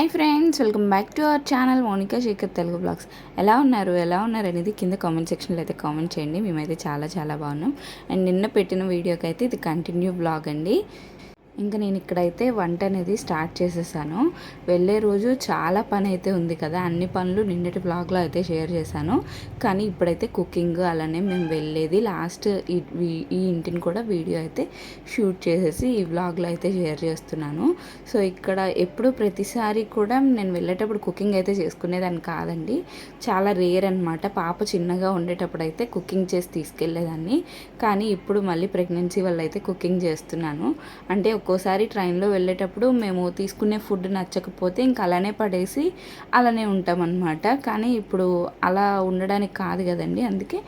Hi friends, welcome back to our channel Monika Shekhar Telugu blogs. ఎలా ఉన్నారు అనేది కింద కామెంట్ సెక్షన్లో అయితే కామెంట్ చేయండి. మేమైతే చాలా బాగున్నాం. అండ్ నిన్న పెట్టిన వీడియోకి అయితే ఇది కంటిన్యూ బ్లాగ్ అండి. ఇంకా నేను ఇక్కడైతే వంట అనేది స్టార్ట్ చేసేసాను. వెళ్ళే రోజు చాలా పని అయితే ఉంది కదా, అన్ని పనులు నిన్నటి బ్లాగ్లో అయితే షేర్ చేశాను. కానీ ఇప్పుడైతే కుకింగ్ అలానే మేము వెళ్ళేది లాస్ట్ ఈ ఇంటిని కూడా వీడియో అయితే షూట్ చేసేసి ఈ బ్లాగ్లో అయితే షేర్ చేస్తున్నాను. సో ఇక్కడ ఎప్పుడు ప్రతిసారి కూడా నేను వెళ్ళేటప్పుడు కుకింగ్ అయితే చేసుకునేదాన్ని కాదండి. చాలా రేర్ అనమాట. పాప చిన్నగా ఉండేటప్పుడు అయితే కుకింగ్ చేసి తీసుకెళ్లేదాన్ని. కానీ ఇప్పుడు మళ్ళీ ప్రెగ్నెన్సీ వల్ల అయితే కుకింగ్ చేస్తున్నాను. అంటే ఒక్కోసారి ట్రైన్లో వెళ్ళేటప్పుడు మేము తీసుకునే ఫుడ్ నచ్చకపోతే ఇంకా అలానే పడేసి అలానే ఉంటామన్నమాట. కానీ ఇప్పుడు అలా ఉండడానికి కాదు కదండి, అందుకే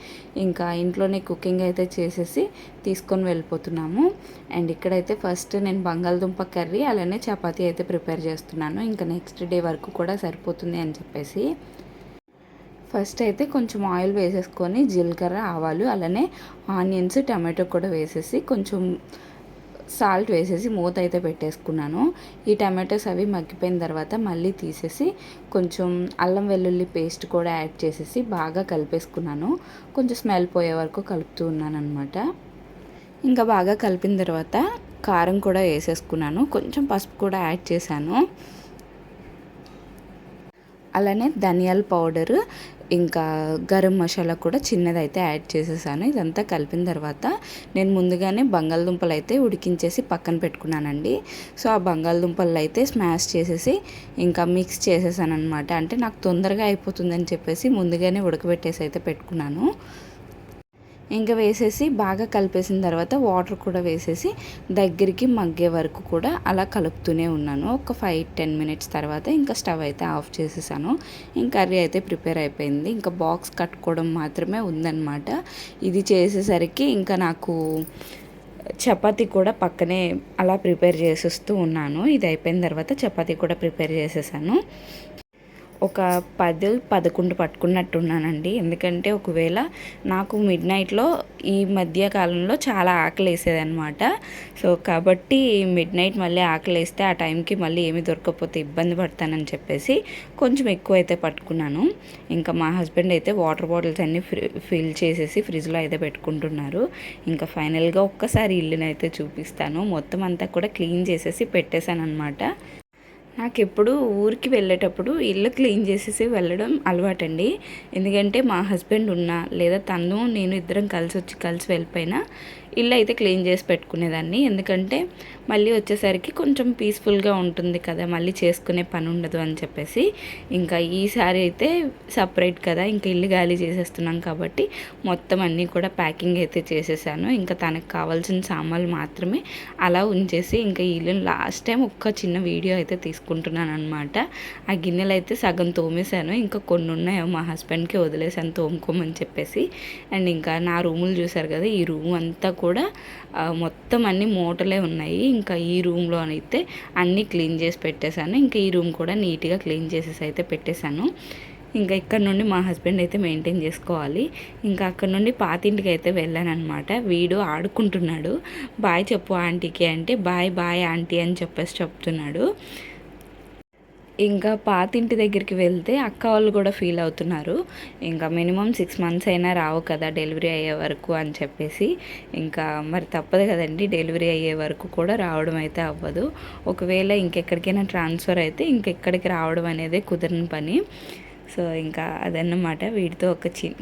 ఇంకా ఇంట్లోనే కుకింగ్ అయితే చేసేసి తీసుకొని వెళ్ళిపోతున్నాము. అండ్ ఇక్కడైతే ఫస్ట్ నేను బంగాళదుంప కర్రీ అలానే చపాతీ అయితే ప్రిపేర్ చేస్తున్నాను. ఇంకా నెక్స్ట్ డే వరకు కూడా సరిపోతుంది అని చెప్పేసి ఫస్ట్ అయితే కొంచెం ఆయిల్ వేసేసుకొని జీలకర్ర, ఆవాలు అలానే ఆనియన్స్, టమాటో కూడా వేసేసి కొంచెం సాల్ట్ వేసేసి మూత అయితే పెట్టేసుకున్నాను. ఈ టమాటోస్ అవి మగ్గిపోయిన తర్వాత మళ్ళీ తీసేసి కొంచెం అల్లం వెల్లుల్లి పేస్ట్ కూడా యాడ్ చేసేసి బాగా కలిపేసుకున్నాను. కొంచెం స్మెల్ పోయే వరకు కలుపుతూ ఉన్నాను అనమాట. ఇంకా బాగా కలిపిన తర్వాత కారం కూడా వేసేసుకున్నాను. కొంచెం పసుపు కూడా యాడ్ చేశాను. అలానే ధనియాల పౌడరు ఇంకా గరం మసాలా కూడా చిన్నదైతే యాడ్ చేసేసాను. ఇదంతా కలిపిన తర్వాత నేను ముందుగానే బంగాళదుంపలు అయితే ఉడికించేసి పక్కన పెట్టుకున్నానండి. సో ఆ బంగాళదుంపలు అయితే స్మాష్ చేసేసి ఇంకా మిక్స్ చేసేసాను అనమాట. అంటే నాకు తొందరగా అయిపోతుందని చెప్పేసి ముందుగానే ఉడకబెట్టేసి అయితే పెట్టుకున్నాను. ఇంకా వేసేసి బాగా కలిపేసిన తర్వాత వాటర్ కూడా వేసేసి దగ్గరికి మగ్గే వరకు కూడా అలా కలుపుతూనే ఉన్నాను. ఒక 5-10 మినిట్స్ తర్వాత ఇంకా స్టవ్ అయితే ఆఫ్ చేసేసాను. ఇంకా కర్రీ అయితే ప్రిపేర్ అయిపోయింది. ఇంకా బాక్స్ కట్టుకోవడం మాత్రమే ఉందన్నమాట. ఇది చేసేసరికి ఇంకా నాకు చపాతీ కూడా పక్కనే అలా ప్రిపేర్ చేసేస్తూ ఉన్నాను. ఇది అయిపోయిన తర్వాత చపాతీ కూడా ప్రిపేర్ చేసేసాను. ఒక 10-11 పట్టుకున్నట్టున్నానండి. ఎందుకంటే ఒకవేళ నాకు మిడ్ నైట్లో ఈ మధ్య కాలంలో చాలా ఆకలి వేసేదనమాట. సో కాబట్టి మిడ్ నైట్ మళ్ళీ ఆకలి వేస్తే ఆ టైంకి మళ్ళీ ఏమి దొరకకపోతే ఇబ్బంది పడతానని చెప్పేసి కొంచెం ఎక్కువ అయితే పట్టుకున్నాను. ఇంకా మా హస్బెండ్ అయితే వాటర్ బాటిల్స్ అన్నీ ఫిల్ చేసేసి ఫ్రిడ్జ్లో అయితే పెట్టుకుంటున్నారు. ఇంకా ఫైనల్గా ఒక్కసారి ఇల్లుని అయితే చూపిస్తాను. మొత్తం అంతా కూడా క్లీన్ చేసేసి పెట్టేశాను అనమాట. నాకు ఎప్పుడు ఊరికి వెళ్ళేటప్పుడు ఇల్లు క్లీన్ చేసేసి వెళ్ళడం అలవాటండి. ఎందుకంటే మా హస్బెండ్ ఉన్నా లేదా తను నేను ఇద్దరం కలిసి వెళ్ళిపోయినా ఇల్లు అయితే క్లీన్ చేసి పెట్టుకునేదాన్ని. ఎందుకంటే మళ్ళీ వచ్చేసరికి కొంచెం పీస్ఫుల్గా ఉంటుంది కదా, మళ్ళీ చేసుకునే పని ఉండదు అని చెప్పేసి ఇంకా ఈసారి అయితే సపరేట్ కదా, ఇంకా ఇల్లు గాలి చేసేస్తున్నాం కాబట్టి మొత్తం అన్నీ కూడా ప్యాకింగ్ అయితే చేసేసాను. ఇంకా తనకు కావాల్సిన సామాన్లు మాత్రమే అలా ఉంచేసి ఇంకా ఇల్లుని లాస్ట్ టైం ఒక్క చిన్న వీడియో అయితే తీసుకుంటున్నాను అనమాట. ఆ గిన్నెలు అయితే సగం తోమేశాను, ఇంకా కొన్ని ఉన్నాయో మా హస్బెండ్కి వదిలేసాను తోముకోమని చెప్పేసి. అండ్ ఇంకా నా రూములు చూసారు కదా, ఈ రూమ్ అంతా కూడా మొత్తం అన్ని మూటలే ఉన్నాయి. ఇంకా ఈ రూమ్లోనైతే అన్నీ క్లీన్ చేసి పెట్టేశాను. ఇంకా ఈ రూమ్ కూడా నీట్గా క్లీన్ చేసేసి అయితే పెట్టేశాను. ఇంకా ఇక్కడ నుండి మా హస్బెండ్ అయితే మెయింటైన్ చేసుకోవాలి. ఇంకా అక్కడ నుండి పాతింటికి అయితే వెళ్ళాను అనమాట. వీడు ఆడుకుంటున్నాడు. బాయ్ చెప్పు ఆంటీకి అంటే బాయ్ ఆంటీ అని చెప్పేసి చెప్తున్నాడు. ఇంకా పాతింటి దగ్గరికి వెళ్తే అక్క వాళ్ళు కూడా ఫీల్ అవుతున్నారు. ఇంకా మినిమం 6 months అయినా రావు కదా డెలివరీ అయ్యే వరకు అని చెప్పేసి. ఇంకా మరి తప్పదు కదండి, డెలివరీ అయ్యే వరకు కూడా రావడం అయితే అవ్వదు. ఒకవేళ ఇంకెక్కడికైనా ట్రాన్స్ఫర్ అయితే ఇంకెక్కడికి రావడం అనేది కుదరని పని. సో ఇంకా అదన్నమాట. వీటితో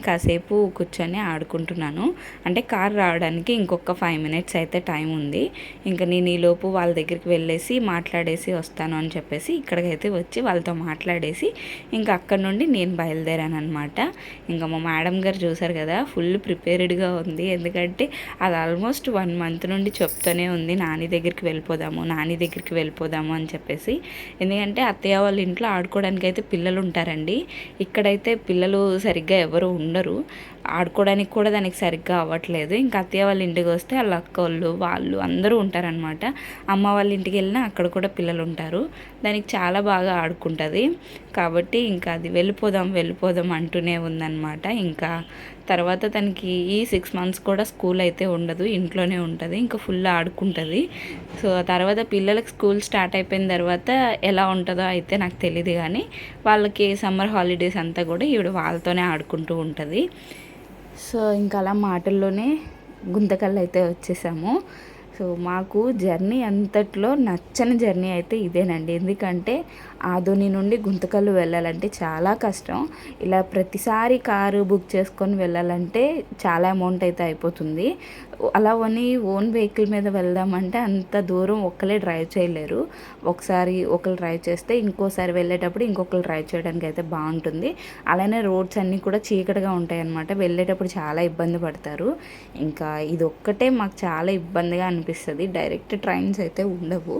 కాసేపు కూర్చొని ఆడుకుంటున్నాను. అంటే కార్ రావడానికి ఇంకొక 5 minutes అయితే టైం ఉంది. ఇంకా నేను ఈలోపు వాళ్ళ దగ్గరికి వెళ్ళేసి మాట్లాడేసి వస్తాను అని చెప్పేసి ఇక్కడికైతే వచ్చి వాళ్ళతో మాట్లాడేసి ఇంకా అక్కడ నుండి నేను బయలుదేరాను అనమాట. ఇంకా మా మేడం గారు చూసారు కదా, ఫుల్ ప్రిపేర్డ్గా ఉంది. ఎందుకంటే అది ఆల్మోస్ట్ 1 month నుండి చెప్తూనే ఉంది నాని దగ్గరికి వెళ్ళిపోదాము అని చెప్పేసి. ఎందుకంటే అత్తయ్య వాళ్ళ ఇంట్లో ఆడుకోవడానికి అయితే పిల్లలు ఉంటారండి. ఇక్కడైతే పిల్లలు సరిగ్గా ఎవరు ఉండరు, ఆడుకోవడానికి కూడా దానికి సరిగ్గా అవ్వట్లేదు. ఇంకా అత్తయ్య వాళ్ళ ఇంటికి వస్తే వాళ్ళ అక్క వాళ్ళు అందరూ ఉంటారనమాట. అమ్మ వాళ్ళ ఇంటికి వెళ్ళినా అక్కడ కూడా పిల్లలు ఉంటారు. దానికి చాలా బాగా ఆడుకుంటుంది. కాబట్టి ఇంకా అది వెళ్ళిపోదాం అంటూనే ఉందన్నమాట. ఇంకా తర్వాత తనకి ఈ 6 మంత్స్ కూడా స్కూల్ అయితే ఉండదు, ఇంట్లోనే ఉంటుంది, ఇంకా ఫుల్ ఆడుకుంటుంది. సో తర్వాత పిల్లలకి స్కూల్ స్టార్ట్ అయిపోయిన తర్వాత ఎలా ఉంటుందో అయితే నాకు తెలియదు, కానీ వాళ్ళకి సమ్మర్ హాలిడేస్ అంతా కూడా ఈవిడ వాళ్ళతోనే ఆడుకుంటూ ఉంటుంది. సో ఇంకా అలా మాటల్లోనే గుంతకల్లు అయితే వచ్చేసాము. సో మాకు జర్నీ అంతట్లో నచ్చని జర్నీ అయితే ఇదేనండి. ఎందుకంటే ఆదోని నుండి గుంతకల్లు వెళ్ళాలంటే చాలా కష్టం. ఇలా ప్రతిసారి కారు బుక్ చేసుకొని వెళ్ళాలంటే చాలా అమౌంట్ అయితే అయిపోతుంది. అలా అని ఓన్ వెహికల్ మీద వెళ్దామంటే అంత దూరం ఒక్కలే డ్రైవ్ చేయలేరు. ఒకసారి ఒకరు డ్రైవ్ చేస్తే ఇంకోసారి వెళ్ళేటప్పుడు ఇంకొకరు డ్రైవ్ చేయడానికి అయితే బాగుంటుంది. అలానే రోడ్స్ అన్నీ కూడా చీకటిగా ఉంటాయి అన్నమాట. వెళ్ళేటప్పుడు చాలా ఇబ్బంది పడతారు. ఇంకా ఇది ఒక్కటే మాకు చాలా ఇబ్బందిగా అనిపిస్తుంది. డైరెక్ట్ ట్రైన్స్ అయితే ఉండవు.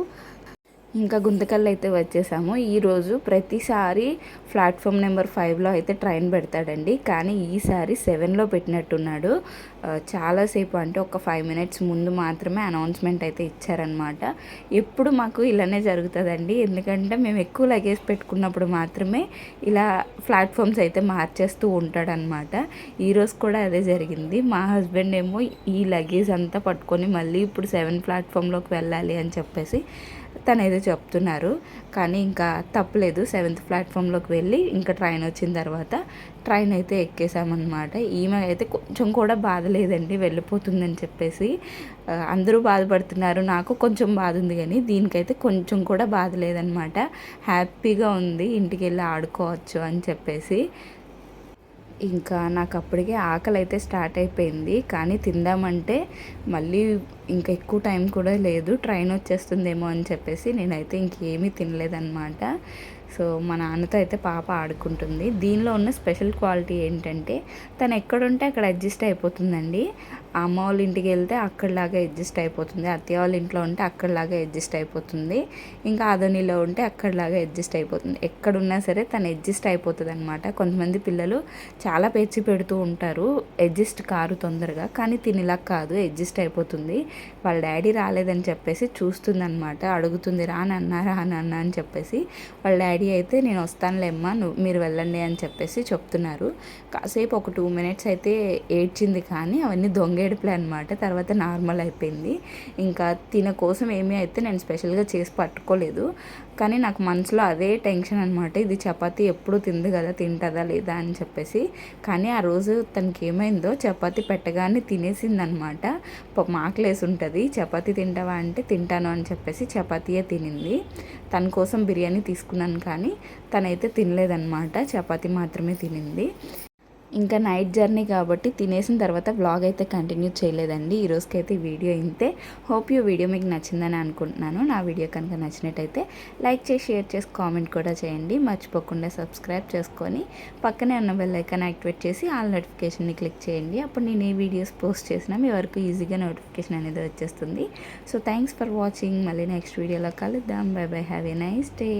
ఇంకా గుంతకల్లు అయితే వచ్చేసాము. ఈరోజు ప్రతిసారి ప్లాట్ఫామ్ నెంబర్ 5లో అయితే ట్రైన్ పెడతాడండి, కానీ ఈసారి 7లో పెట్టినట్టున్నాడు. చాలాసేపు అంటే ఒక 5 మినిట్స్ ముందు మాత్రమే అనౌన్స్మెంట్ అయితే ఇచ్చారనమాట. ఎప్పుడు మాకు ఇలానే జరుగుతుందండి, ఎందుకంటే మేము ఎక్కువ లగేజ్ పెట్టుకున్నప్పుడు మాత్రమే ఇలా ప్లాట్ఫామ్స్ అయితే మార్చేస్తూ ఉంటాడనమాట. ఈరోజు కూడా అదే జరిగింది. మా హస్బెండ్ ఏమో ఈ లగేజ్ అంతా పట్టుకొని మళ్ళీ ఇప్పుడు 7 ప్లాట్ఫామ్లోకి వెళ్ళాలి అని చెప్పేసి తను ఏదో చెప్తున్నారు. కానీ ఇంకా తప్పలేదు, 7th ప్లాట్ఫామ్లోకి వెళ్ళి ఇంకా ట్రైన్ వచ్చిన తర్వాత ట్రైన్ అయితే ఎక్కేసామన్నమాట. ఈమె అయితే కొంచెం కూడా బాధ లేదండి వెళ్ళిపోతుందని చెప్పేసి. అందరూ బాధపడుతున్నారు, నాకు కొంచెం బాధ ఉంది, కానీ దీనికైతే కొంచెం కూడా బాధ లేదనమాట. హ్యాపీగా ఉంది, ఇంటికి వెళ్ళి ఆడుకోవచ్చు అని చెప్పేసి. ఇంకా నాకు అప్పటికే ఆకలి అయితే స్టార్ట్ అయిపోయింది, కానీ తిందామంటే మళ్ళీ ఇంకా ఎక్కువ టైం కూడా లేదు, ట్రైన్ వచ్చేస్తుందేమో అని చెప్పేసి నేనైతే ఇంకేమీ తినలేదన్నమాట. సో మా నాన్నతో అయితే పాప ఆడుకుంటుంది. దీనిలో ఉన్న స్పెషల్ క్వాలిటీ ఏంటంటే తను ఎక్కడుంటే అక్కడ అడ్జస్ట్ అయిపోతుందండి. అమ్మ వాళ్ళ ఇంటికి వెళ్తే అక్కడలాగా అడ్జస్ట్ అయిపోతుంది, అత్తయ్య వాళ్ళ ఇంట్లో ఉంటే అక్కడలాగా అడ్జస్ట్ అయిపోతుంది, ఇంకా ఆదోనిలో ఉంటే అక్కడలాగా అడ్జస్ట్ అయిపోతుంది. ఎక్కడున్నా సరే తను అడ్జస్ట్ అయిపోతుంది అనమాట. కొంతమంది పిల్లలు చాలా పేర్చి పెడుతూ ఉంటారు, అడ్జస్ట్ కారు తొందరగా, కానీ తినేలా కాదు, అడ్జస్ట్ అయిపోతుంది. వాళ్ళ డాడీ రాలేదని చెప్పేసి చూస్తుంది అనమాట, అడుగుతుంది రా నాన్న అని చెప్పేసి. వాళ్ళ డాడీ అయితే నేను వస్తానులేమ్మా, మీరు వెళ్ళండి అని చెప్పేసి చెప్తున్నారు. కాసేపు ఒక 2 మినిట్స్ అయితే ఏడ్చింది, కానీ అవన్నీ దొంగేడుపులే అనమాట. తర్వాత నార్మల్ అయిపోయింది. ఇంకా తిన కోసం ఏమీ అయితే నేను స్పెషల్గా చేసి పట్టుకోలేదు, కానీ నాకు మనసులో అదే టెన్షన్ అనమాట. ఇది చపాతీ ఎప్పుడు తింది కదా, తింటుందా లేదా అని చెప్పేసి. కానీ ఆ రోజు తనకి ఏమైందో చపాతీ పెట్టగానే తినేసిందనమాట. మాకులేసి ఉంటుంది, చపాతీ తింటావా అంటే తింటాను అని చెప్పేసి చపాతీయే తినింది. తన కోసం బిర్యానీ తీసుకున్నాను, కానీ తనైతే తినలేదన్నమాట, చపాతీ మాత్రమే తినింది. ఇంకా నైట్ జర్నీ కాబట్టి తినేసిన తర్వాత వ్లాగ్ అయితే కంటిన్యూ చేయలేదండి. ఈ రోజుకైతే ఈ వీడియో ఇంతే. హోప్ యూ వీడియో మీకు నచ్చిందని అనుకుంటున్నాను. నా వీడియో కనుక నచ్చినట్టయితే లైక్ చేసి షేర్ చేసి కామెంట్ కూడా చేయండి. మర్చిపోకుండా సబ్స్క్రైబ్ చేసుకొని పక్కనే ఉన్న బెల్ ఐకాన్ యాక్టివేట్ చేసి ఆల్ నోటిఫికేషన్ని క్లిక్ చేయండి. అప్పుడు నేను ఏ వీడియోస్ పోస్ట్ చేసినా మీ వరకు ఈజీగా నోటిఫికేషన్ అనేది వచ్చేస్తుంది. So thanks for watching. మళ్ళీ నెక్స్ట్ వీడియోలో కలుద్దాం. By by, have a nice day.